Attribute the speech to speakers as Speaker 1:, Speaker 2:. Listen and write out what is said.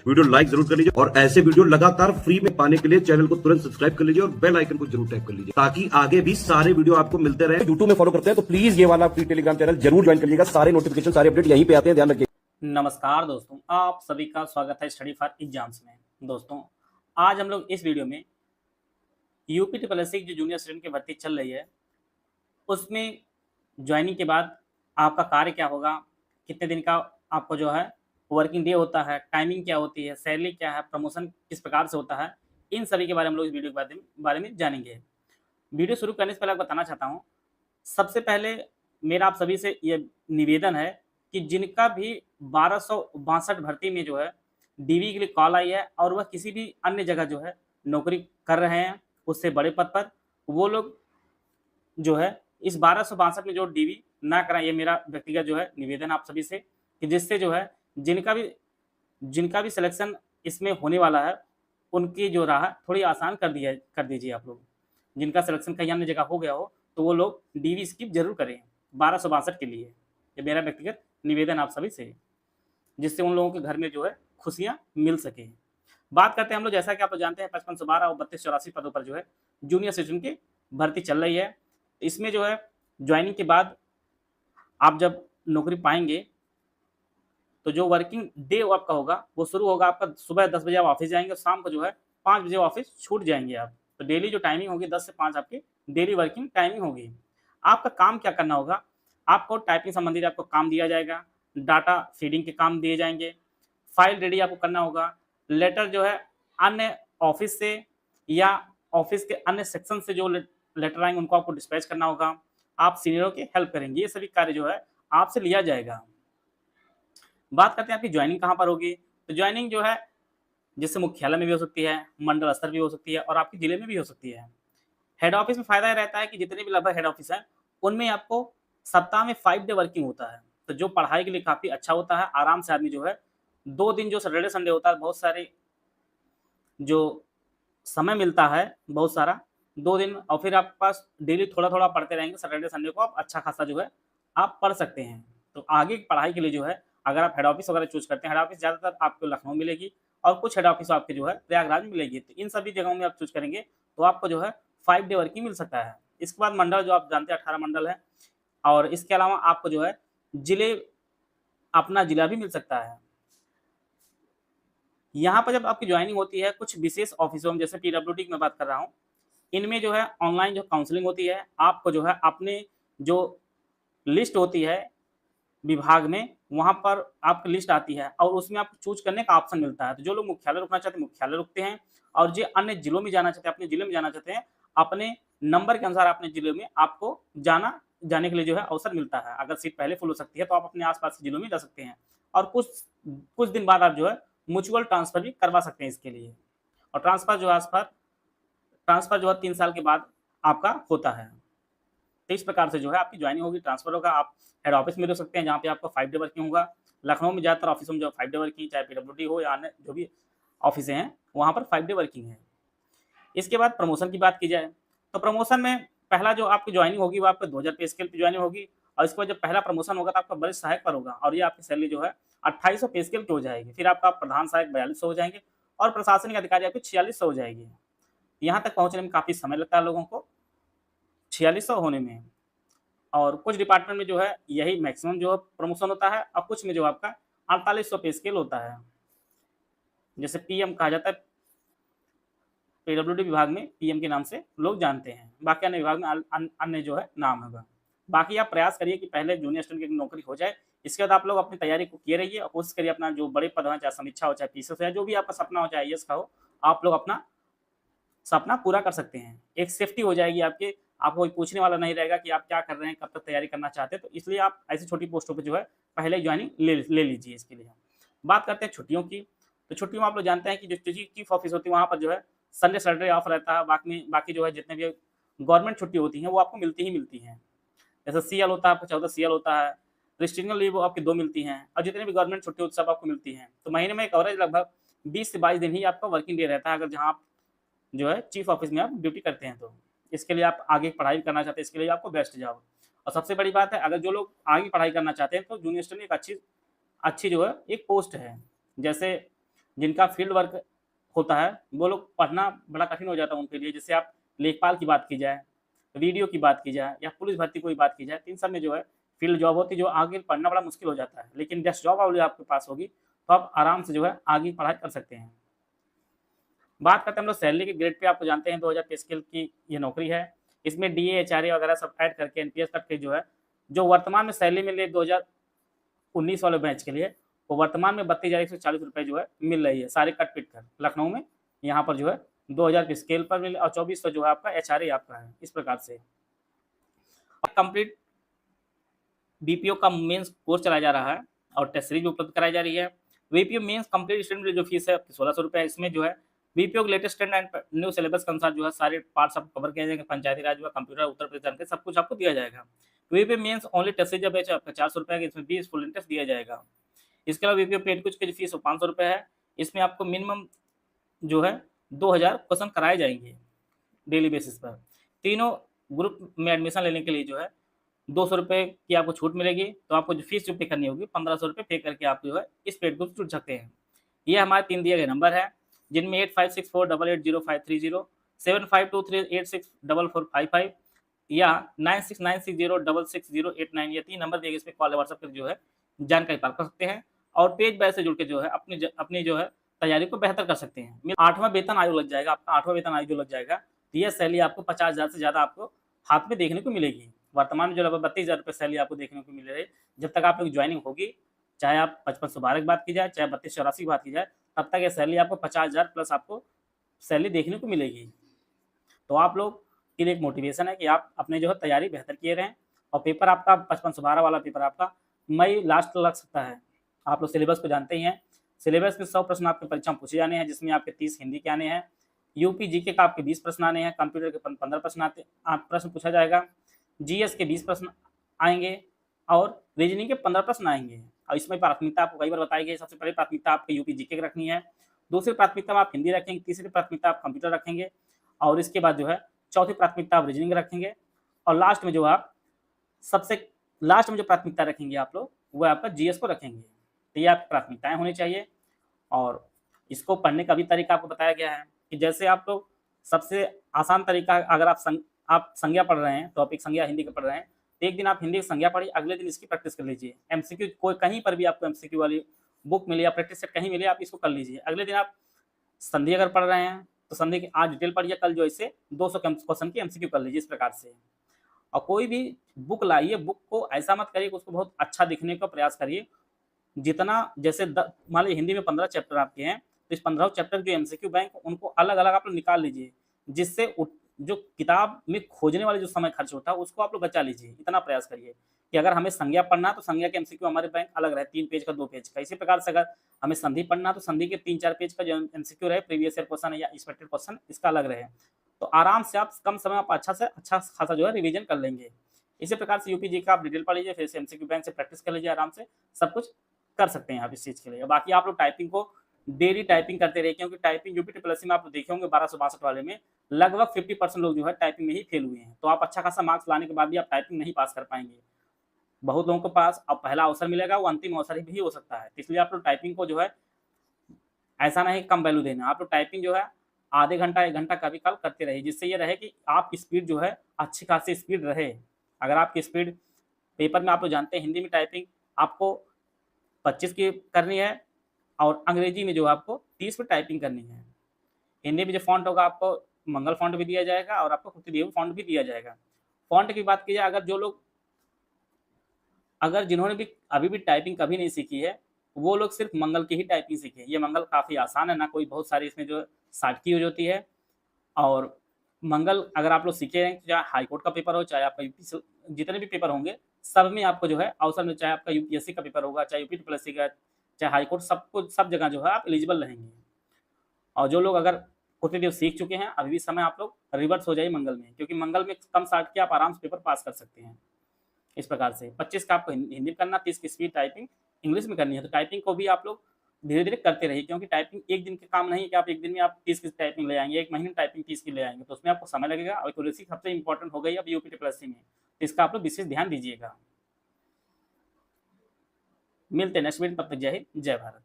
Speaker 1: Video like जरूर कर लीजिए और ऐसे वीडियो लगातार फ्री में पाने के लिए चैनल को तुरंत सब्सक्राइब कर लीजिए और बेल आइकन को जरूर टैप कर लीजिए ताकि आगे भी सारे वीडियो आपको मिलते रहे। यूट्यूब में फॉलो करते हैं तो प्लीज ये वाला फ्री टेलीग्राम चैनल जरूर ज्वाइन करिएगा। सारे नोटिफिकेशन सारे अपडेट यहीं पे आते हैं, ध्यान रखिए।
Speaker 2: नमस्कार दोस्तों, आप सभी का स्वागत है स्टडी फॉर एग्जाम्स में। दोस्तों, आज हम लोग इस वीडियो में यूपी ट्रिपल जो जूनियर स्टूडेंट की भर्ती चल रही है उसमें ज्वाइनिंग के बाद आपका कार्य क्या होगा, कितने दिन का आपको जो है वर्किंग डे होता है, टाइमिंग क्या होती है, सैलरी क्या है, प्रमोशन किस प्रकार से होता है, इन सभी के बारे में हम लोग इस वीडियो के बारे में जानेंगे। वीडियो शुरू करने से पहले आपको बताना चाहता हूँ, सबसे पहले मेरा आप सभी से ये निवेदन है कि जिनका भी 1262 भर्ती में जो है डीवी के लिए कॉल आई है और वह किसी भी अन्य जगह जो है नौकरी कर रहे हैं उससे बड़े पद पर, वो लोग जो है इस 1262 में जो डीवी ना कराएं, ये मेरा व्यक्तिगत जो है निवेदन आप सभी से, कि जिससे जो है जिनका भी सिलेक्शन इसमें होने वाला है उनकी जो राह थोड़ी आसान कर दीजिए आप लोग। जिनका सिलेक्शन कहीं अन्य जगह हो गया हो तो वो लोग डीवी स्किप जरूर करें 1262 के लिए। ये मेरा व्यक्तिगत निवेदन आप सभी से, जिससे उन लोगों के घर में जो है खुशियां मिल सके। बात करते हैं हम लोग, जैसा कि आप लोग जानते हैं 5512 और 3284 पदों पर जो है जूनियर सेशन की भर्ती चल रही है। इसमें जो है ज्वाइनिंग के बाद आप जब नौकरी पाएंगे तो जो वर्किंग डे आपका होगा वो शुरू होगा आपका सुबह 10 बजे आप ऑफिस जाएंगे, शाम को जो है 5 बजे ऑफिस छूट जाएंगे आप। तो डेली जो टाइमिंग होगी 10 से 5 आपकी डेली वर्किंग टाइमिंग होगी। आपका काम क्या करना होगा, आपको टाइपिंग संबंधित आपको काम दिया जाएगा, डाटा फीडिंग के काम दिए जाएंगे, फाइल रेडी आपको करना होगा, लेटर जो है अन्य ऑफिस से या ऑफिस के अन्य सेक्शन से जो लेटर आएंगे उनको आपको डिस्पैच करना होगा, आप सीनियरों की हेल्प करेंगे, ये सभी कार्य जो है आपसे लिया जाएगा। बात करते हैं आपकी ज्वाइनिंग कहाँ पर होगी, तो ज्वाइनिंग जो है जिससे मुख्यालय में भी हो सकती है, मंडल स्तर भी हो सकती है और आपके जिले में भी हो सकती है। हेड ऑफिस में फायदा रहता है कि जितने भी लगभग हेड ऑफिस हैं उनमें आपको सप्ताह में 5 डे वर्किंग होता है, तो जो पढ़ाई के लिए काफ़ी अच्छा होता है। आराम से आदमी जो है 2 दिन जो सैटरडे संडे होता है, बहुत सारे जो समय मिलता है बहुत सारा 2 दिन, और फिर आपके पास डेली थोड़ा-थोड़ा पढ़ते रहेंगे, सैटरडे संडे को आप अच्छा खासा जो है आप पढ़ सकते हैं। तो आगे की पढ़ाई के लिए जो है अगर आप हेड ऑफिस वगैरह चूज़ करते हैं, हेड ऑफिस ज़्यादातर आपको लखनऊ मिलेगी और कुछ हेड ऑफिस आपके जो है प्रयागराज में मिलेगी। तो इन सभी जगहों में आप चूज़ करेंगे तो आपको जो है 5 डे वर्किंग मिल सकता है। इसके बाद मंडल जो आप जानते हैं 18 मंडल है, और इसके अलावा आपको जो है जिले अपना जिला भी मिल सकता है। यहाँ पर जब आपकी ज्वाइनिंग होती है कुछ विशेष ऑफिसों में, जैसे पीडब्ल्यूडी की मैं बात कर रहा हूँ, इनमें जो है ऑनलाइन जो काउंसलिंग होती है, आपको जो है अपने जो लिस्ट होती है विभाग में, वहाँ पर आपकी लिस्ट आती है और उसमें आपको चूज़ करने का ऑप्शन मिलता है। तो जो लोग मुख्यालय रुकना चाहते हैं मुख्यालय रुकते हैं, और जो अन्य जिलों में जाना चाहते हैं, अपने जिले में जाना चाहते हैं, अपने नंबर के अनुसार अपने जिले में आपको जाने के लिए जो है अवसर मिलता है। अगर सीट पहले फुल हो सकती है तो आप अपने आस-पास के जिलों में जा सकते हैं, और कुछ दिन बाद आप जो है म्यूचुअल ट्रांसफर भी करवा सकते हैं इसके लिए। और ट्रांसफर जो है 3 साल के बाद आपका होता है। तो इस प्रकार से जो है आपकी ज्वाइनिंग होगी, ट्रांसफर होगा। आप हेड ऑफिस में रह सकते हैं जहाँ पे आपका 5 डे वर्किंग होगा। लखनऊ में ज़्यादातर ऑफिसों में जो 5 डे वर्किंग, चाहे पीडब्ल्यूडी हो या अन्य जो भी ऑफिसें हैं वहाँ पर 5 डे वर्किंग है। इसके बाद प्रमोशन की बात की जाए तो प्रमोशन में पहला जो आपकी ज्वाइनिंग होगी वो आपको 2000 पे स्केल पे ज्वाइनिंग होगी, और इसके बाद जब पहला प्रमोशन होगा तो आपका वरिष्ठ सहायक पर होगा और ये आपकी सैलरी जो है 2800 पे स्केल पे हो जाएगी। फिर आपका प्रधान सहायक 4200 हो जाएंगे और प्रशासनिक अधिकारी आपकी 4600 हो जाएगी। यहाँ तक पहुँचने में काफ़ी समय लगता है लोगों को 4600 होने में, और कुछ डिपार्टमेंट में जो है यही मैक्सिमम जो है प्रमोशन होता है, और कुछ में जो आपका 4800 पे स्केल होता है, जैसे पीएम कहा जाता है। पीडब्ल्यूडी विभाग में पीएम के नाम से लोग जानते हैं, बाकी अन्य विभाग में अन्य जो है नाम होगा। बाकी आप प्रयास करिए कि पहले जूनियर स्टूडेंट की नौकरी हो जाए, इसके बाद आप लोग अपनी तैयारी को किए रहिए और कोशिश करिए अपना जो बड़े पद हो, चाहे समीक्षा हो, चाहे पीसीएस हो, जो भी आपका सपना हो, चाहे आईएएस का हो, आप लोग अपना सपना पूरा कर सकते हैं। एक सेफ्टी हो जाएगी आपकी, आपको कोई पूछने वाला नहीं रहेगा कि आप क्या कर रहे हैं, कब तक तैयारी करना चाहते हैं। तो इसलिए आप ऐसी छोटी पोस्टों पे जो है पहले ज्वाइनिंग ले लीजिए। इसके लिए बात करते हैं छुट्टियों की, तो छुट्टियों में आप लोग जानते हैं कि जो चीफ ऑफिस होती है वहाँ पर जो है संडे सैटरडे ऑफ रहता है। बाकी जो है जितने भी गवर्नमेंट छुट्टी होती हैं वो आपको मिलती ही मिलती हैं। जैसे सीएल होता है आपको 14 सीएल होता है, रिस्ट्रिक्शन लीव आपकी 2 मिलती हैं, और जितनी भी गवर्नमेंट छुट्टी होती है सब आपको मिलती हैं। तो महीने में एक एवरेज लगभग 20 से 22 दिन ही आपका वर्किंग डे रहता है, अगर जहाँ आप जो है चीफ ऑफिस में आप ड्यूटी करते हैं। तो इसके लिए आप आगे पढ़ाई करना चाहते हैं, इसके लिए आपको बेस्ट जॉब। और सबसे बड़ी बात है, अगर जो लोग आगे पढ़ाई करना चाहते हैं तो जूनियर स्टूडेंट एक अच्छी जो है एक पोस्ट है। जैसे जिनका फील्ड वर्क होता है वो लोग पढ़ना बड़ा कठिन हो जाता है उनके लिए। जैसे आप लेखपाल की बात की जाए, वीडियो की बात की जाए या पुलिस भर्ती की बात की जाए, तो इन सब में जो है फील्ड जॉब होती है, जो आगे पढ़ना बड़ा मुश्किल हो जाता है। लेकिन डेस्क जॉब वाली आपके पास होगी तो आप आराम से जो है आगे पढ़ाई कर सकते हैं। बात करते हैं हम लोग सैलरी के ग्रेड पे। आपको जानते हैं 2000 पे स्केल की ये नौकरी है। इसमें डीए, एचआरए वगैरह सब ऐड करके एनपीएस तक के जो है, जो वर्तमान में सैलरी मिल रही है 2019 वाले बैच के लिए, वो वर्तमान में 32,140 रुपये जो है मिल रही है, सारे कट पीट कर लखनऊ में। यहाँ पर जो है 2000 के स्केल पर मिले और 2400 जो है आपका एचआरए आपका है। इस प्रकार से कंप्लीट बीपीओ का मेंस कोर्स चलाया जा रहा है और टेस्ट सीरीज भी उपलब्ध कराई जा रही है। बीपीओ मेंस कंप्लीट स्टूडेंट की जो फीस है 1600 रुपये है। इसमें जो है बीपीओ के latest trend and new syllabus के अनुसार जो है सारे पार्ट्स आपको कवर किया जाएगा। पंचायती राज हुआ, कंप्यूटर, उत्तर प्रदेश जानकारी, सब कुछ आपको दिया जाएगा। BPO mains only test series batch आपका 400 रुपये है, इसमें 20 फुल इंटरेस्ट दिया जाएगा। इसके अलावा बीपीओ पेड कुछ की फीस 500 रुपये है। इसमें आपको मिनिमम जो है 2000 क्वेश्चन कराए जाएंगे डेली बेसिस पर। तीनों ग्रुप में एडमिशन लेने के लिए जो है 200 रुपये की आपको छूट मिलेगी। तो आपको जो फीस जो पे करनी होगी 1500 रुपये पे करके आप जो है इस पेड ग्रुप जुड़ सकते हैं। ये हमारे 3 दिए गए नंबर है, जिनमें 8564880530, 7523864455 या 9696066089, ये 3 नंबर दिए गए। इस पे कॉल या व्हाट्सएप कर जो है जानकारी प्राप्त कर सकते हैं और पेज बैच से जुड़ के जो है अपनी जो है तैयारी को बेहतर कर सकते हैं। 8वां वेतन आयोग लग जाएगा आपका, 8वां वेतन आयोग जो लग जाएगा तो यह सैलरी आपको 50,000 से ज़्यादा आपको हाथ में देखने को मिलेगी। वर्तमान में जो लगभग 32,000 रुपये सैलरी आपको देखने को मिल रही है। जब तक आप लोग ज्वाइनिंग होगी, चाहे आप 5512 की बात की जाए, चाहे 3284 की बात की जाए, तब तक ये सैलरी आपको 50,000 प्लस आपको सैलरी देखने को मिलेगी। तो आप लोग के लिए एक मोटिवेशन है कि आप अपने जो है तैयारी बेहतर किए रहें। और पेपर आपका 5512 वाला पेपर आपका मई लास्ट लग सकता है। आप लोग सिलेबस को जानते ही हैं। सिलेबस में 100 प्रश्न आपके परीक्षा में पूछे जाने हैं, जिसमें आपके 30 हिंदी के आने हैं, यूपी जीके का आपके 20 प्रश्न आने हैं, कंप्यूटर के 15 प्रश्न पूछा जाएगा, जीएस के 20 प्रश्न आएंगे और रीजनिंग के 15 प्रश्न आएंगे। और इसमें प्राथमिकता आपको कई बार बताई गई। सबसे पहले प्राथमिकता आपको यूपी जीके की रखनी है, दूसरी प्राथमिकता में आप हिंदी रखेंगे, तीसरी प्राथमिकता आप कंप्यूटर रखेंगे और इसके बाद जो है चौथी प्राथमिकता आप रीजनिंग रखेंगे और लास्ट में जो आप सबसे लास्ट में जो प्राथमिकता रखेंगे आप लोग वो आपका जीएस को रखेंगे। तो ये आपकी प्राथमिकताएं होनी चाहिए। और इसको पढ़ने का भी तरीका आपको बताया गया है कि जैसे आप लोग सबसे आसान तरीका, अगर आप संज्ञा पढ़ रहे हैं, टॉपिक संज्ञा हिंदी का पढ़ रहे हैं, तो एक दिन आप हिंदी की संज्ञा पढ़िए, अगले दिन इसकी प्रैक्टिस कर लीजिए। एमसीक्यू कोई कहीं पर भी आपको एमसीक्यू वाली बुक मिली या प्रैक्टिस सेट कहीं मिले, आप इसको कर लीजिए। अगले दिन आप संधि अगर पढ़ रहे हैं तो संधि की आज डिटेल पढ़िए, कल जो इसे 200 क्वेश्चन की एमसीक्यू कर लीजिए। इस प्रकार से और कोई भी बुक लाइए, बुक को ऐसा मत करिए कि उसको बहुत अच्छा दिखने का प्रयास करिए। जितना जैसे मान लीजिए हिंदी में 15 चैप्टर आपके हैं, तो इस 15 चैप्टर जो एमसीक्यू बैंक उनको अलग अलग आप लोग निकाल लीजिए, जिससे जो किताब में खोजने वाले जो समय खर्च होता है उसको आप लोग बचा लीजिए। इतना प्रयास करिए कि अगर हमें संज्ञा पढ़ना है तो संज्ञा के एमसीक्यू हमारे बैंक अलग रहे, 3 पेज का, 2 पेज का। इसी प्रकार से अगर हमें संधि पढ़ना है तो संधि के 3-4 पेज का जो एमसीक्यू रहे, प्रीवियस ईयर क्वेश्चन या एक्सपेक्टेड क्वेश्चन, इसका अलग रहे। तो आराम से आप कम समय आप अच्छा से अच्छा खासा जो है रिवीजन कर लेंगे। इसी प्रकार से यूपी जी का आप डिटेल पढ़ लीजिए, फिर से एमसीक्यू बैंक से प्रैक्टिस कर लीजिए, आराम से सब कुछ कर सकते हैं आप इस चीज़ के लिए। बाकी आप लोग टाइपिंग को डेली टाइपिंग करते रहिए, क्योंकि टाइपिंग यूपी ट्रिपल में आप देखे होंगे 1262 वाले में लगभग 50% लोग जो है टाइपिंग में ही फेल हुए हैं। तो आप अच्छा खासा मार्क्स लाने के बाद भी आप टाइपिंग नहीं पास कर पाएंगे। बहुत लोगों के पास अब पहला अवसर मिलेगा, वो अंतिम अवसर भी हो सकता है। इसलिए आप लोग टाइपिंग को जो है ऐसा नहीं कम वैल्यू देना, आप लोग टाइपिंग जो है आधे घंटा 1 घंटा कभी कल करते रहिए, जिससे ये रहे कि आपकी स्पीड जो है अच्छी खासी स्पीड रहे। अगर आपकी स्पीड पेपर में आप लोग जानते हैं हिंदी में टाइपिंग आपको 25 की करनी है और अंग्रेजी में जो आपको 30 पे टाइपिंग करनी है। हिंदी में जो फॉन्ट होगा आपको मंगल फॉन्ट भी दिया जाएगा और आपको कुत्तेदेव फॉन्ट भी दिया जाएगा। फॉन्ट की बात की जाए, अगर जिन्होंने भी अभी भी टाइपिंग कभी नहीं सीखी है, वो लोग सिर्फ मंगल की ही टाइपिंग सीखें। ये मंगल काफ़ी आसान है, ना कोई बहुत सारी इसमें जो शार्ट की यूज होती है। और मंगल अगर आप लोग सीखे हैं, चाहे हाई कोर्ट का पेपर हो, चाहे आपका यूपी जितने भी पेपर होंगे सब में आपको जो है अवसर में, चाहे आपका यूपीएससी का पेपर होगा, चाहे यूपी ट्रिपल एससी का, चाहे हाई कोर्ट, सब जगह जो है आप एलिजिबल रहेंगे। और जो लोग अगर कुत्तेदेव सीख चुके हैं, अभी भी समय आप लोग रिवर्स हो जाइए मंगल में, क्योंकि मंगल में कम शार्ट के आप आराम से पेपर पास कर सकते हैं। इस प्रकार से 25 का आपको हिंदी में करना, 30 की स्पीड टाइपिंग इंग्लिश में करनी है। तो टाइपिंग को भी आप लोग धीरे धीरे करते रहिए, क्योंकि टाइपिंग एक दिन के काम नहीं है कि आप एक दिन में आप 30 की टाइपिंग ले आएंगे, 1 महीने में टाइपिंग 30 की ले आएंगे, तो उसमें आपको समय लगेगा। और एक्यूरेसी सबसे इंपॉर्टेंट हो गई अब यूपी ट्रिपल एससी में, तो इसका आप लोग विशेष ध्यान दीजिएगा। मिलते हैं नेक्स्ट वीडियो, तब तक जय हिंद, जय भारत।